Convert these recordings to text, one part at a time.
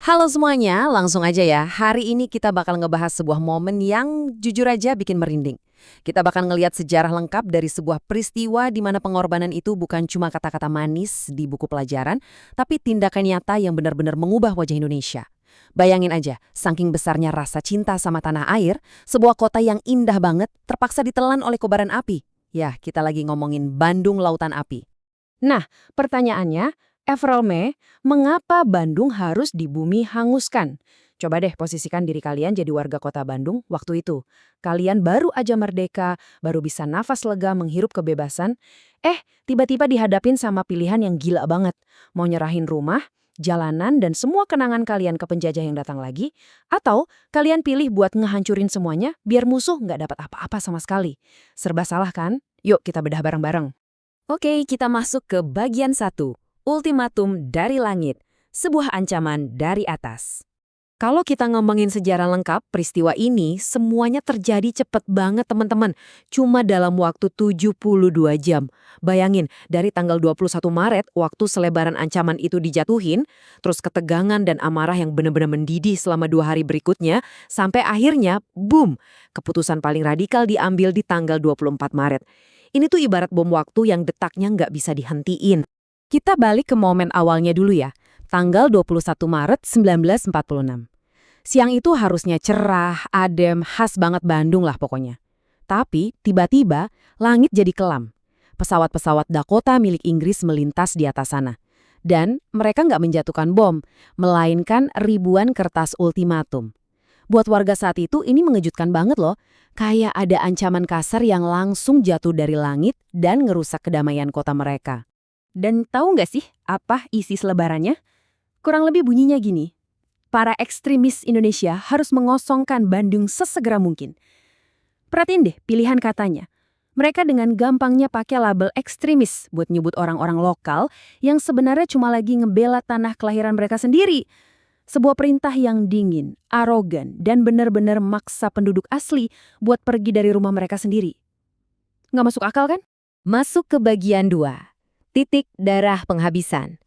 Halo semuanya, langsung aja ya. Hari ini kita bakal ngebahas sebuah momen yang jujur aja bikin merinding. Kita bakal ngelihat sejarah lengkap dari sebuah peristiwa di mana pengorbanan itu bukan cuma kata-kata manis di buku pelajaran, tapi tindakan nyata yang benar-benar mengubah wajah Indonesia. Bayangin aja, saking besarnya rasa cinta sama tanah air, sebuah kota yang indah banget terpaksa ditelan oleh kobaran api. Ya, kita lagi ngomongin Bandung Lautan Api. Nah, pertanyaannya, Avril May, mengapa Bandung harus di bumi hanguskan? Coba deh posisikan diri kalian jadi warga kota Bandung waktu itu. Kalian baru aja merdeka, baru bisa nafas lega menghirup kebebasan. Tiba-tiba dihadapin sama pilihan yang gila banget. Mau nyerahin rumah, jalanan, dan semua kenangan kalian ke penjajah yang datang lagi? Atau kalian pilih buat ngehancurin semuanya biar musuh nggak dapat apa-apa sama sekali? Serba salah kan? Yuk kita bedah bareng-bareng. Oke, kita masuk ke bagian 1. Ultimatum dari langit. Sebuah ancaman dari atas. Kalau kita ngomongin sejarah lengkap, peristiwa ini semuanya terjadi cepet banget teman-teman. Cuma dalam waktu 72 jam. Bayangin, dari tanggal 21 Maret, waktu selebaran ancaman itu dijatuhin, terus ketegangan dan amarah yang benar-benar mendidih selama 2 hari berikutnya, sampai akhirnya, boom, keputusan paling radikal diambil di tanggal 24 Maret. Ini tuh ibarat bom waktu yang detaknya nggak bisa dihentiin. Kita balik ke momen awalnya dulu ya, tanggal 21 Maret 1946. Siang itu harusnya cerah, adem, khas banget Bandung lah pokoknya. Tapi tiba-tiba langit jadi kelam. Pesawat-pesawat Dakota milik Inggris melintas di atas sana. Dan mereka nggak menjatuhkan bom, melainkan ribuan kertas ultimatum. Buat warga saat itu ini mengejutkan banget loh. Kayak ada ancaman kasar yang langsung jatuh dari langit dan ngerusak kedamaian kota mereka. Dan tahu nggak sih apa isi selebarannya? Kurang lebih bunyinya gini. Para ekstremis Indonesia harus mengosongkan Bandung sesegera mungkin. Perhatiin deh pilihan katanya. Mereka dengan gampangnya pakai label ekstremis buat nyebut orang-orang lokal yang sebenarnya cuma lagi ngebela tanah kelahiran mereka sendiri. Sebuah perintah yang dingin, arogan, dan benar-benar maksa penduduk asli buat pergi dari rumah mereka sendiri. Nggak masuk akal kan? Masuk ke bagian 2. Titik darah penghabisan.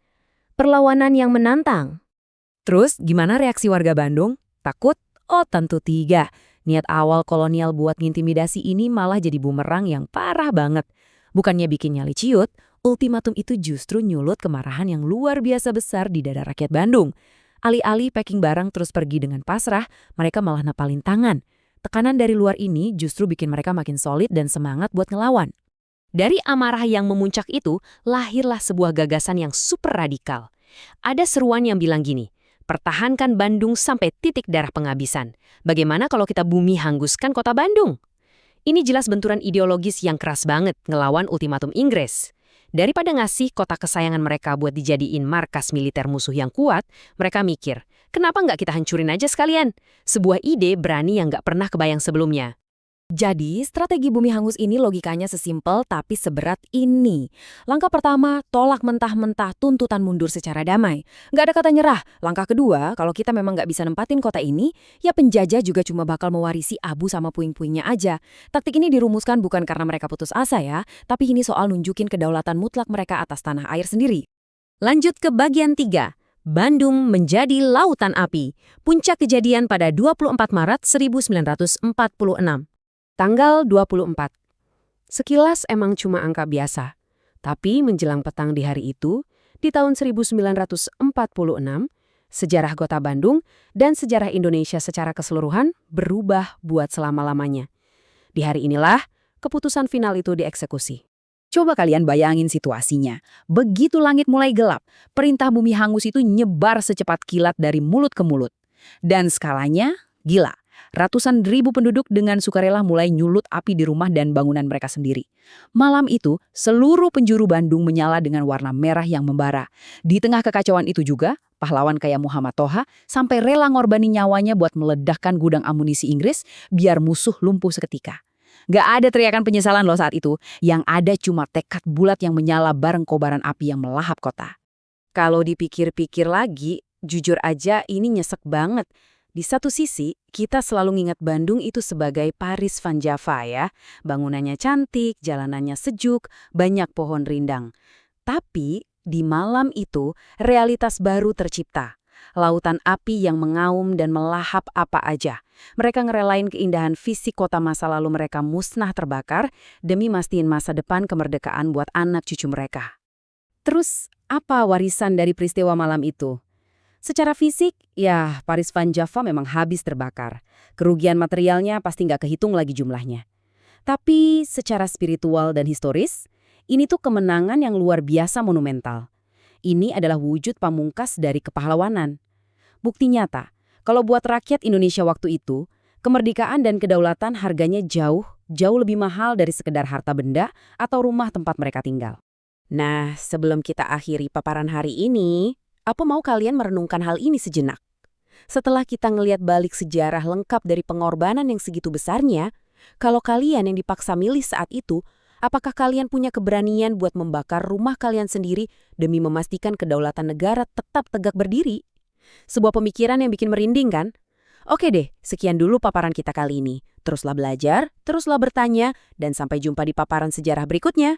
Perlawanan yang menantang. Terus gimana reaksi warga Bandung? Takut? Oh tentu tidak. Niat awal kolonial buat ngintimidasi ini malah jadi bumerang yang parah banget. Bukannya bikin nyali ciut, ultimatum itu justru nyulut kemarahan yang luar biasa besar di dada rakyat Bandung. Alih-alih packing barang terus pergi dengan pasrah, mereka malah nepalin tangan. Tekanan dari luar ini justru bikin mereka makin solid dan semangat buat ngelawan. Dari amarah yang memuncak itu, lahirlah sebuah gagasan yang super radikal. Ada seruan yang bilang gini, pertahankan Bandung sampai titik darah penghabisan. Bagaimana kalau kita bumi hanguskan kota Bandung? Ini jelas benturan ideologis yang keras banget ngelawan ultimatum Inggris. Daripada ngasih kota kesayangan mereka buat dijadiin markas militer musuh yang kuat, mereka mikir, kenapa nggak kita hancurin aja sekalian? Sebuah ide berani yang nggak pernah kebayang sebelumnya. Jadi, strategi bumi hangus ini logikanya sesimpel tapi seberat ini. Langkah pertama, tolak mentah-mentah tuntutan mundur secara damai. Nggak ada kata nyerah. Langkah kedua, kalau kita memang nggak bisa nempatin kota ini, ya penjajah juga cuma bakal mewarisi abu sama puing-puingnya aja. Taktik ini dirumuskan bukan karena mereka putus asa ya, tapi ini soal nunjukin kedaulatan mutlak mereka atas tanah air sendiri. Lanjut ke bagian 3. Bandung menjadi lautan api. Puncak kejadian pada 24 Maret 1946. Tanggal 24. Sekilas emang cuma angka biasa. Tapi menjelang petang di hari itu, di tahun 1946, sejarah kota Bandung dan sejarah Indonesia secara keseluruhan berubah buat selama-lamanya. Di hari inilah, keputusan final itu dieksekusi. Coba kalian bayangin situasinya. Begitu langit mulai gelap, perintah bumi hangus itu nyebar secepat kilat dari mulut ke mulut. Dan skalanya gila. Ratusan ribu penduduk dengan sukarela mulai nyulut api di rumah dan bangunan mereka sendiri. Malam itu, seluruh penjuru Bandung menyala dengan warna merah yang membara. Di tengah kekacauan itu juga, pahlawan kayak Muhammad Toha sampai rela ngorbanin nyawanya buat meledakkan gudang amunisi Inggris biar musuh lumpuh seketika. Gak ada teriakan penyesalan loh saat itu, yang ada cuma tekad bulat yang menyala bareng kobaran api yang melahap kota. Kalau dipikir-pikir lagi, jujur aja ini nyesek banget. Di satu sisi, kita selalu ngingat Bandung itu sebagai Paris Van Java ya. Bangunannya cantik, jalanannya sejuk, banyak pohon rindang. Tapi, di malam itu, realitas baru tercipta. Lautan api yang mengaum dan melahap apa aja. Mereka ngerelain keindahan fisik kota masa lalu mereka musnah terbakar demi mastiin masa depan kemerdekaan buat anak cucu mereka. Terus, apa warisan dari peristiwa malam itu? Secara fisik, ya Paris Van Java memang habis terbakar. Kerugian materialnya pasti nggak kehitung lagi jumlahnya. Tapi secara spiritual dan historis, ini tuh kemenangan yang luar biasa monumental. Ini adalah wujud pamungkas dari kepahlawanan. Bukti nyata, kalau buat rakyat Indonesia waktu itu, kemerdekaan dan kedaulatan harganya jauh lebih mahal dari sekedar harta benda atau rumah tempat mereka tinggal. Nah, sebelum kita akhiri paparan hari ini, apa mau kalian merenungkan hal ini sejenak? Setelah kita ngelihat balik sejarah lengkap dari pengorbanan yang segitu besarnya, kalau kalian yang dipaksa milih saat itu, apakah kalian punya keberanian buat membakar rumah kalian sendiri demi memastikan kedaulatan negara tetap tegak berdiri? Sebuah pemikiran yang bikin merinding kan? Oke deh, sekian dulu paparan kita kali ini. Teruslah belajar, teruslah bertanya, dan sampai jumpa di paparan sejarah berikutnya.